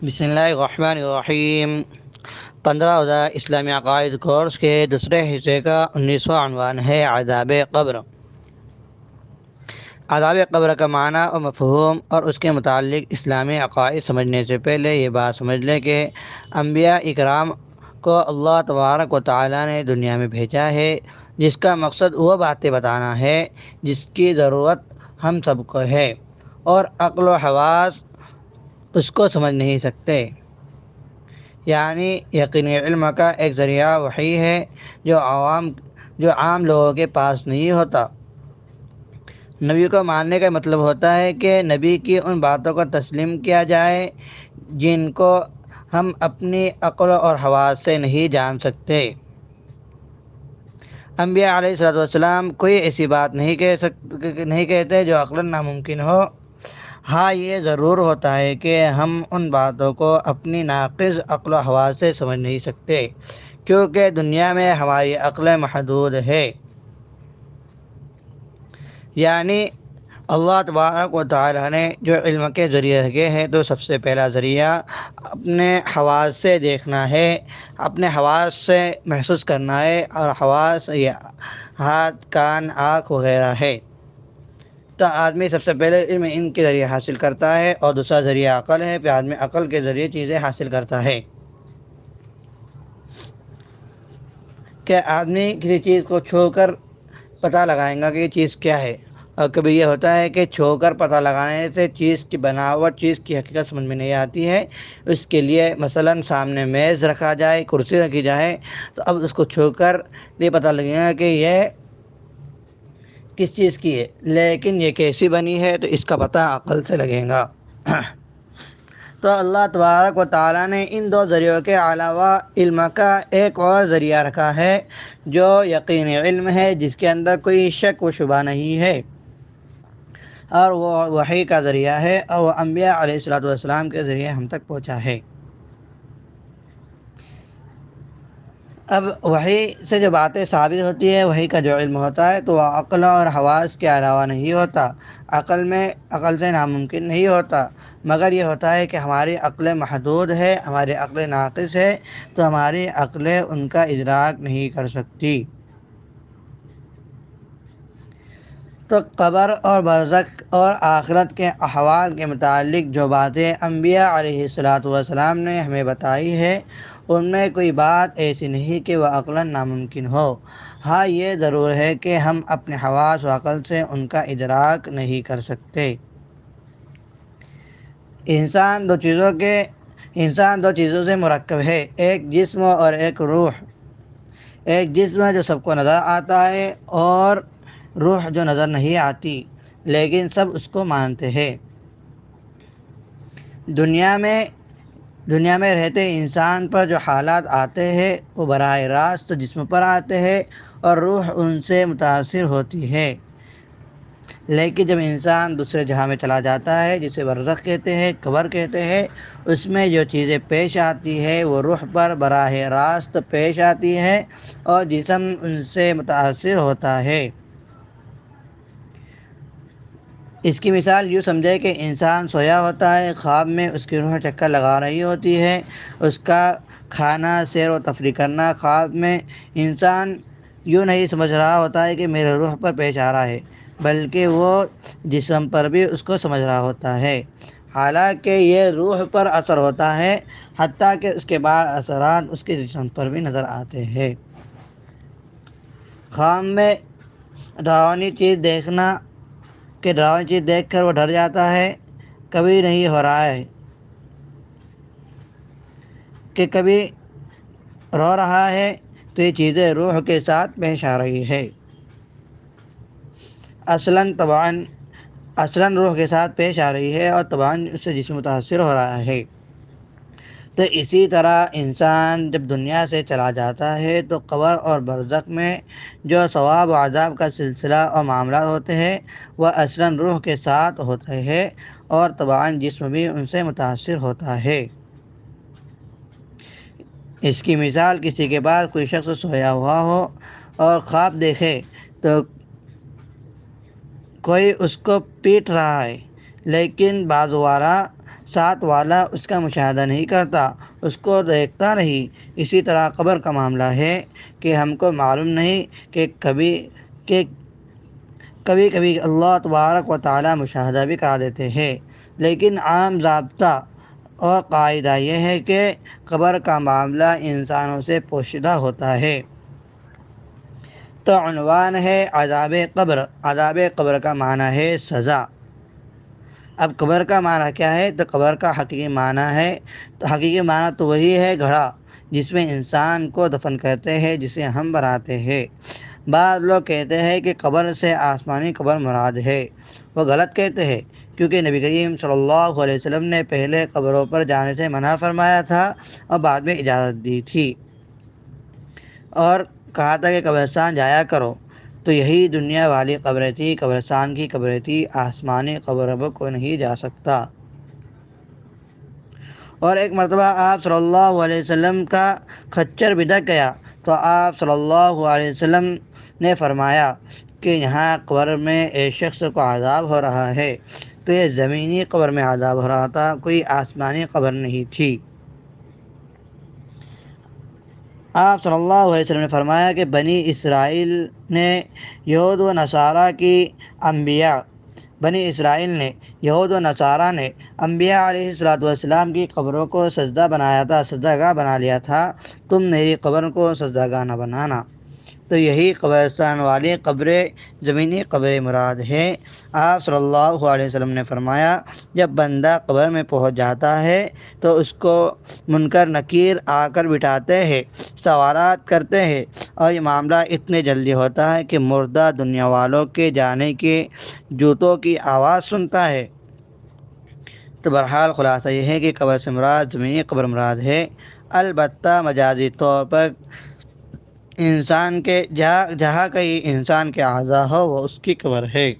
بسم اللہ الرحمن الرحیم۔ 15 اسلامی عقائد کورس کے دوسرے حصے کا 19واں عنوان ہے عذاب قبر۔ عذاب قبر کا معنی اور مفہوم اور اس کے متعلق اسلامی عقائد سمجھنے سے پہلے یہ بات سمجھ لیں کہ انبیاء اکرام کو اللہ تبارک و تعالیٰ نے دنیا میں بھیجا ہے، جس کا مقصد وہ باتیں بتانا ہے جس کی ضرورت ہم سب کو ہے، اور عقل و حواس اس کو سمجھ نہیں سکتے۔ یعنی یقینی علم کا ایک ذریعہ وحی ہے جو عام لوگوں کے پاس نہیں ہوتا۔ نبی کو ماننے کا مطلب ہوتا ہے کہ نبی کی ان باتوں کو تسلیم کیا جائے جن کو ہم اپنی عقل اور حواس سے نہیں جان سکتے۔ انبیاء علیہ السلام کوئی ایسی بات نہیں کہتے جو عقلاً ناممکن ہو۔ ہاں، یہ ضرور ہوتا ہے کہ ہم ان باتوں کو اپنی ناقص عقل و حواس سے سمجھ نہیں سکتے، کیونکہ دنیا میں ہماری عقل محدود ہے۔ یعنی اللہ تبارک و تعالیٰ نے جو علم کے ذریعے رکھے ہیں تو سب سے پہلا ذریعہ اپنے حواس سے دیکھنا ہے، اپنے حواس سے محسوس کرنا ہے، اور حواس یہ ہاتھ، کان، آنکھ وغیرہ ہے۔ تو آدمی سب سے پہلے علم ان کے ذریعے حاصل کرتا ہے، اور دوسرا ذریعہ عقل ہے، پھر آدمی عقل کے ذریعے چیزیں حاصل کرتا ہے۔ کہ آدمی کسی چیز کو چھو کر پتہ لگائیں گا کہ یہ چیز کیا ہے، اور کبھی یہ ہوتا ہے کہ چھو کر پتہ لگانے سے چیز کی بناوٹ، چیز کی حقیقت سمجھ میں نہیں آتی ہے۔ اس کے لیے مثلاً سامنے میز رکھا جائے، کرسی رکھی جائے، تو اب اس کو چھو کر یہ پتہ لگے گا کہ یہ کس چیز کی ہے، لیکن یہ کیسی بنی ہے تو اس کا پتہ عقل سے لگے گا۔ تو اللہ تبارک و تعالیٰ نے ان دو ذریعوں کے علاوہ علم کا ایک اور ذریعہ رکھا ہے جو یقینی علم ہے، جس کے اندر کوئی شک و شبہ نہیں ہے، اور وہ وحی کا ذریعہ ہے، اور وہ انبیاء علیہ السلام کے ذریعے ہم تک پہنچا ہے۔ اب وحی سے جو باتیں ثابت ہوتی ہے، وحی کا جو علم ہوتا ہے، تو وہ عقل اور حواس کے علاوہ نہیں ہوتا، عقل سے ناممکن نہیں ہوتا، مگر یہ ہوتا ہے کہ ہماری عقل محدود ہے، ہماری عقل ناقص ہے، تو ہماری عقل ان کا ادراک نہیں کر سکتی۔ تو قبر اور برزخ اور آخرت کے احوال کے متعلق جو باتیں انبیاء علیہ السلام نے ہمیں بتائی ہے، ان میں کوئی بات ایسی نہیں کہ وہ عقلاً ناممکن ہو۔ ہاں، یہ ضرور ہے کہ ہم اپنے حواس و عقل سے ان کا ادراک نہیں کر سکتے۔ انسان دو چیزوں سے مرکب ہے، ایک جسم اور ایک روح۔ ایک جسم ہے جو سب کو نظر آتا ہے، اور روح جو نظر نہیں آتی، لیکن سب اس کو مانتے ہیں۔ دنیا میں رہتے انسان پر جو حالات آتے ہیں وہ براہ راست جسم پر آتے ہیں، اور روح ان سے متاثر ہوتی ہے۔ لیکن جب انسان دوسرے جہاں میں چلا جاتا ہے، جسے برزخ کہتے ہیں، قبر کہتے ہیں، اس میں جو چیزیں پیش آتی ہے وہ روح پر براہ راست پیش آتی ہے، اور جسم ان سے متاثر ہوتا ہے۔ اس کی مثال یوں سمجھے کہ انسان سویا ہوتا ہے، خواب میں اس کی روح چکر لگا رہی ہوتی ہے، اس کا کھانا، سیر و تفریح کرنا خواب میں انسان یوں نہیں سمجھ رہا ہوتا ہے کہ میرے روح پر پیش آ رہا ہے، بلکہ وہ جسم پر بھی اس کو سمجھ رہا ہوتا ہے، حالانکہ یہ روح پر اثر ہوتا ہے، حتیٰ کہ اس کے بعد اثرات اس کے جسم پر بھی نظر آتے ہیں۔ خواب میں ڈراؤنی چیز دیکھ کر وہ ڈر جاتا ہے، کبھی نہیں ہو رہا ہے کہ کبھی رو رہا ہے، تو یہ چیزیں روح کے ساتھ پیش آ رہی ہے، اصلاً روح کے ساتھ پیش آ رہی ہے، اور طبعاً اس سے جسم متاثر ہو رہا ہے۔ تو اسی طرح انسان جب دنیا سے چلا جاتا ہے تو قبر اور برزخ میں جو ثواب و عذاب کا سلسلہ اور معاملات ہوتے ہیں وہ اصلاً روح کے ساتھ ہوتے ہیں، اور طبعاً جسم بھی ان سے متاثر ہوتا ہے۔ اس کی مثال کسی کے بعد کوئی شخص سویا ہوا ہو اور خواب دیکھے تو کوئی اس کو پیٹ رہا ہے، لیکن بازو والا ساتھ والا اس کا مشاہدہ نہیں کرتا، اس کو دیکھتا نہیں۔ اسی طرح قبر کا معاملہ ہے کہ ہم کو معلوم نہیں کہ کبھی کبھی اللہ تبارک و تعالی مشاہدہ بھی کرا دیتے ہیں، لیکن عام ضابطہ اور قاعدہ یہ ہے کہ قبر کا معاملہ انسانوں سے پوشیدہ ہوتا ہے۔ تو عنوان ہے عذاب قبر۔ عذاب قبر کا معنی ہے سزا۔ اب قبر کا معنی کیا ہے؟ تو قبر کا حقیقی معنی ہے، تو حقیقی معنی تو وہی ہے گھڑا جس میں انسان کو دفن کرتے ہیں، جسے ہم بناتے ہیں۔ بعض لوگ کہتے ہیں کہ قبر سے آسمانی قبر مراد ہے، وہ غلط کہتے ہیں، کیونکہ نبی کریم صلی اللہ علیہ وسلم نے پہلے قبروں پر جانے سے منع فرمایا تھا اور بعد میں اجازت دی تھی، اور کہا تھا کہ قبرستان جایا کرو۔ تو یہی دنیا والی قبریں تھی، قبرستان کی قبریں تھی، آسمانی قبر پر کوئی نہیں جا سکتا۔ اور ایک مرتبہ آپ صلی اللہ علیہ وسلم کا خچر بدک گیا تو آپ صلی اللہ علیہ وسلم نے فرمایا کہ یہاں قبر میں ایک شخص کو عذاب ہو رہا ہے، تو یہ زمینی قبر میں عذاب ہو رہا تھا، کوئی آسمانی قبر نہیں تھی۔ آپ صلی اللہ علیہ وسلم نے فرمایا کہ بنی اسرائیل نے یہود و نصارہ کی یہود و نصارہ نے انبیاء علیہ السلام کی قبروں کو سجدہ بنایا تھا، سجدہ گاہ بنا لیا تھا، تم میری قبر کو سجدہ گاہ نہ بنانا۔ تو یہی قبرستان والی قبریں زمینی قبریں مراد ہے۔ آپ صلی اللہ علیہ وسلم نے فرمایا جب بندہ قبر میں پہنچ جاتا ہے تو اس کو منکر نکیر آ کر بٹھاتے ہیں، سوالات کرتے ہیں، اور یہ معاملہ اتنے جلدی ہوتا ہے کہ مردہ دنیا والوں کے جانے کے جوتوں کی آواز سنتا ہے۔ تو بہرحال خلاصہ یہ ہے کہ قبر سے مراد زمینی قبر مراد ہے، البتہ مجازی طور پر انسان کے جہاں کہیں انسان کے اعضاء ہو وہ اس کی قبر ہے۔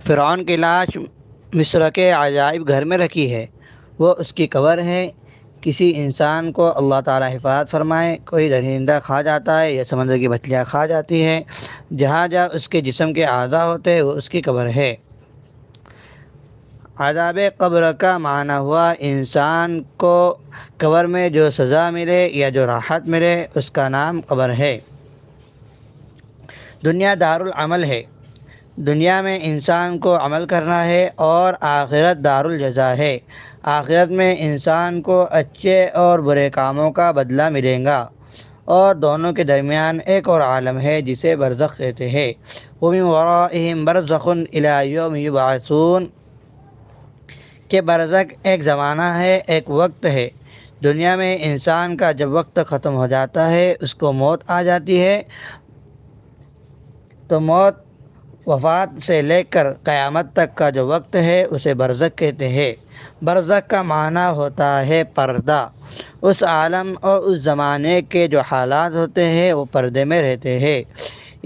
فرعون کی لاش مصر کے عجائب گھر میں رکھی ہے، وہ اس کی قبر ہے۔ کسی انسان کو اللہ تعالیٰ حفاظت فرمائے، کوئی درندہ کھا جاتا ہے یا سمندر کی مچھلیاں کھا جاتی ہے، جہاں اس کے جسم کے اعضاء ہوتے ہیں وہ اس کی قبر ہے۔ عذاب قبر کا معنی ہوا انسان کو قبر میں جو سزا ملے یا جو راحت ملے، اس کا نام قبر ہے۔ دنیا دارالعمل ہے، دنیا میں انسان کو عمل کرنا ہے، اور آخرت دارالجزا ہے، آخرت میں انسان کو اچھے اور برے کاموں کا بدلہ ملے گا۔ اور دونوں کے درمیان ایک اور عالم ہے جسے برزخ کہتے ہیں، وَمِن وَرَائِهِمْ بَرْزَخٌ إِلَىٰ يَوْمِ يُبْعَثُونَ، کہ برزخ ایک زمانہ ہے، ایک وقت ہے۔ دنیا میں انسان کا جب وقت ختم ہو جاتا ہے، اس کو موت آ جاتی ہے، تو موت وفات سے لے کر قیامت تک کا جو وقت ہے اسے برزخ کہتے ہیں۔ برزخ کا معنی ہوتا ہے پردہ، اس عالم اور اس زمانے کے جو حالات ہوتے ہیں وہ پردے میں رہتے ہیں،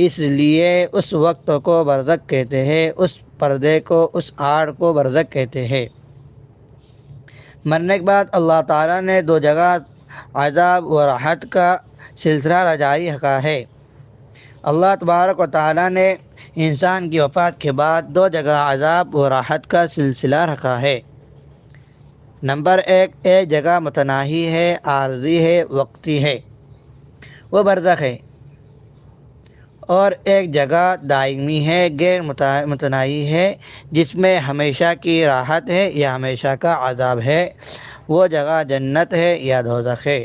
اس لیے اس وقت کو برزخ کہتے ہیں، اس پردے کو، اس آڑ کو برزخ کہتے ہیں۔ مرنے کے بعد اللہ تعالیٰ نے دو جگہ عذاب و راحت کا سلسلہ جاری رکھا ہے۔ اللہ تبارک و تعالیٰ نے انسان کی وفات کے بعد دو جگہ عذاب و راحت کا سلسلہ رکھا ہے۔ نمبر ایک جگہ متناہی ہے، عارضی ہے، وقتی ہے، وہ برزخ ہے، اور ایک جگہ دائمی ہے، غیر متناہی ہے، جس میں ہمیشہ کی راحت ہے یا ہمیشہ کا عذاب ہے، وہ جگہ جنت ہے یا دوزخ ہے۔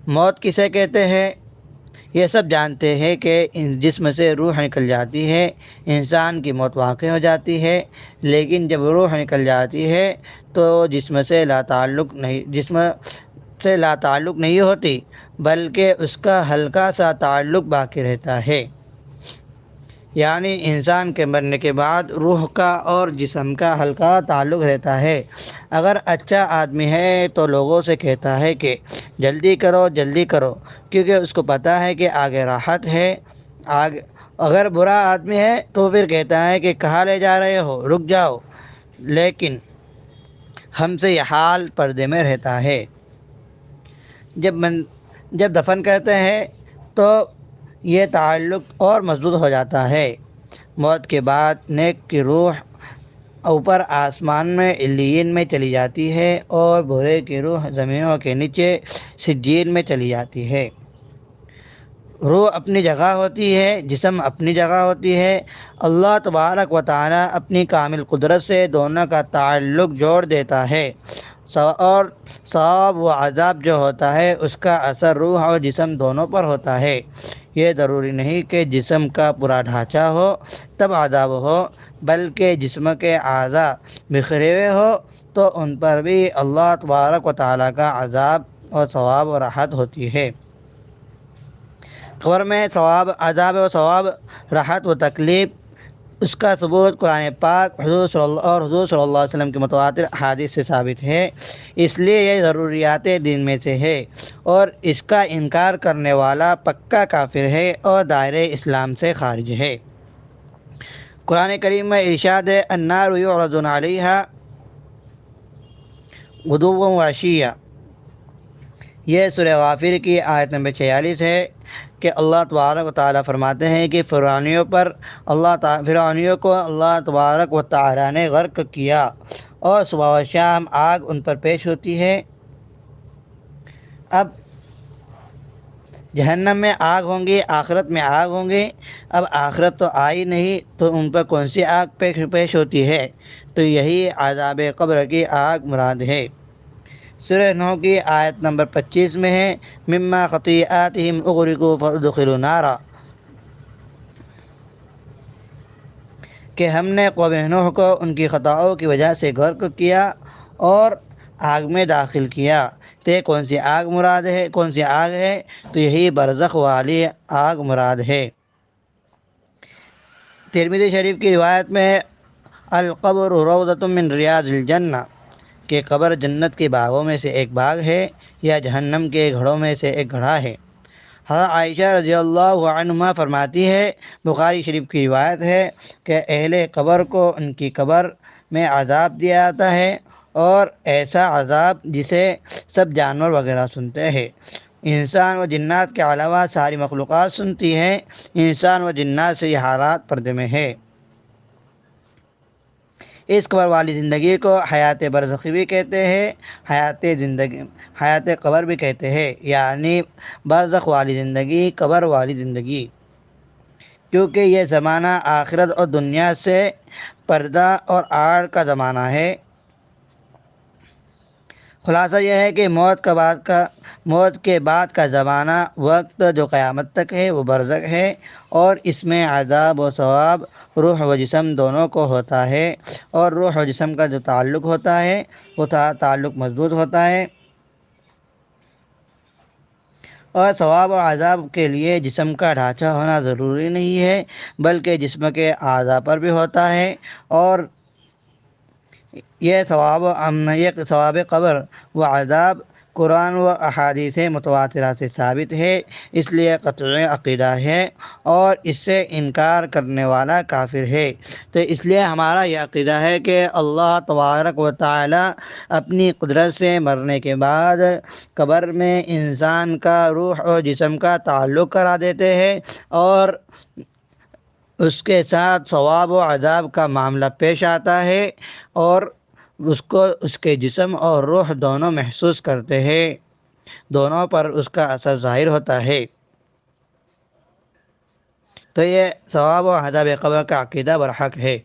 موت کسے کہتے ہیں؟ یہ سب جانتے ہیں کہ جسم سے روح نکل جاتی ہے، انسان کی موت واقع ہو جاتی ہے، لیکن جب روح نکل جاتی ہے تو جسم سے لا تعلق نہیں ہوتی، بلکہ اس کا ہلکا سا تعلق باقی رہتا ہے۔ یعنی انسان کے مرنے کے بعد روح کا اور جسم کا ہلکا تعلق رہتا ہے۔ اگر اچھا آدمی ہے تو لوگوں سے کہتا ہے کہ جلدی کرو جلدی کرو، کیونکہ اس کو پتہ ہے کہ آگے راحت ہے۔ اگر برا آدمی ہے تو پھر کہتا ہے کہ کہاں لے جا رہے ہو، رک جاؤ، لیکن ہم سے یہ حال پردے میں رہتا ہے۔ جب دفن کرتے ہیں تو یہ تعلق اور مضبوط ہو جاتا ہے۔ موت کے بعد نیک کی روح اوپر آسمان میں علیین میں چلی جاتی ہے، اور برے کی روح زمینوں کے نیچے سجین میں چلی جاتی ہے۔ روح اپنی جگہ ہوتی ہے، جسم اپنی جگہ ہوتی ہے۔ اللہ تبارک و تعالی اپنی کامل قدرت سے دونوں کا تعلق جوڑ دیتا ہے، اور ثواب و عذاب جو ہوتا ہے اس کا اثر روح اور جسم دونوں پر ہوتا ہے۔ یہ ضروری نہیں کہ جسم کا پورا ڈھانچہ ہو تب عذاب ہو، بلکہ جسم کے اعضاء بکھرے ہوئے ہو تو ان پر بھی اللہ تبارک و تعالی کا عذاب اور ثواب و راحت ہوتی ہے۔ قبر میں ثواب، عذاب و ثواب، راحت و تکلیف، اس کا ثبوت قرآن پاک حضور صلی اللہ علیہ وسلم کی متواتر احادیث سے ثابت ہے۔ اس لیے یہ ضروریات دین میں سے ہے، اور اس کا انکار کرنے والا پکا کافر ہے اور دائرۂ اسلام سے خارج ہے۔ قرآن کریم میں ارشاد ہے: النار یعرضون علیہا غدوا وعشیا۔ یہ سورہ غافر کی آیت نمبر 46 ہے کہ اللہ تبارک و تعالیٰ فرماتے ہیں کہ فرعونیوں کو اللہ تبارک و تعالیٰ نے غرق کیا، اور صبح و شام آگ ان پر پیش ہوتی ہے۔ اب جہنم میں آگ ہوں گی، آخرت میں آگ ہوں گی۔ اب آخرت تو آئی نہیں تو ان پر کون سی آگ پیش ہوتی ہے؟ تو یہی عذاب قبر کی آگ مراد ہے۔ سورہ نو کی آیت نمبر 25 میں ہے: مما خطیئاتہم اغرقوا فادخلوا نارا، کہ ہم نے قوم نوح کو ان کی خطاؤں کی وجہ سے غرق کیا اور آگ میں داخل کیا۔ تو یہ کون سی آگ مراد ہے؟ کون سی آگ ہے؟ تو یہی برزخ والی آگ مراد ہے۔ ترمذی شریف کی روایت میں ہے: القبر روضۃ من ریاض الجنہ، کہ قبر جنت کے باغوں میں سے ایک باغ ہے یا جہنم کے گھڑوں میں سے ایک گھڑا ہے۔ حضرت عائشہ رضی اللہ عنہما فرماتی ہے، بخاری شریف کی روایت ہے کہ اہل قبر کو ان کی قبر میں عذاب دیا جاتا ہے، اور ایسا عذاب جسے سب جانور وغیرہ سنتے ہیں۔ انسان و جنات کے علاوہ ساری مخلوقات سنتی ہیں۔ انسان و جنات سے یہ حالات پردے میں ہے۔ اس قبر والی زندگی کو حیات برزخی بھی کہتے ہیں، حیات قبر بھی کہتے ہیں، یعنی برزخ والی زندگی، قبر والی زندگی، کیونکہ یہ زمانہ آخرت اور دنیا سے پردہ اور آڑ کا زمانہ ہے۔ خلاصہ یہ ہے کہ موت کے بعد کا زمانہ، وقت جو قیامت تک ہے، وہ برزخ ہے، اور اس میں عذاب و ثواب روح و جسم دونوں کو ہوتا ہے، اور روح و جسم کا جو تعلق ہوتا ہے وہ تعلق مضبوط ہوتا ہے، اور ثواب و عذاب کے لیے جسم کا ڈھانچہ ہونا ضروری نہیں ہے، بلکہ جسم کے اعضاء پر بھی ہوتا ہے۔ اور یہ ثواب قبر و عذاب قرآن و احادیث متواترہ سے ثابت ہے، اس لیے قطعی عقیدہ ہے، اور اس سے انکار کرنے والا کافر ہے۔ تو اس لیے ہمارا یہ عقیدہ ہے کہ اللہ تبارک و تعالی اپنی قدرت سے مرنے کے بعد قبر میں انسان کا روح اور جسم کا تعلق کرا دیتے ہیں، اور اس کے ساتھ ثواب و عذاب کا معاملہ پیش آتا ہے، اور اس کو اس کے جسم اور روح دونوں محسوس کرتے ہیں، دونوں پر اس کا اثر ظاہر ہوتا ہے۔ تو یہ ثواب و عذاب قبر کا عقیدہ برحق ہے۔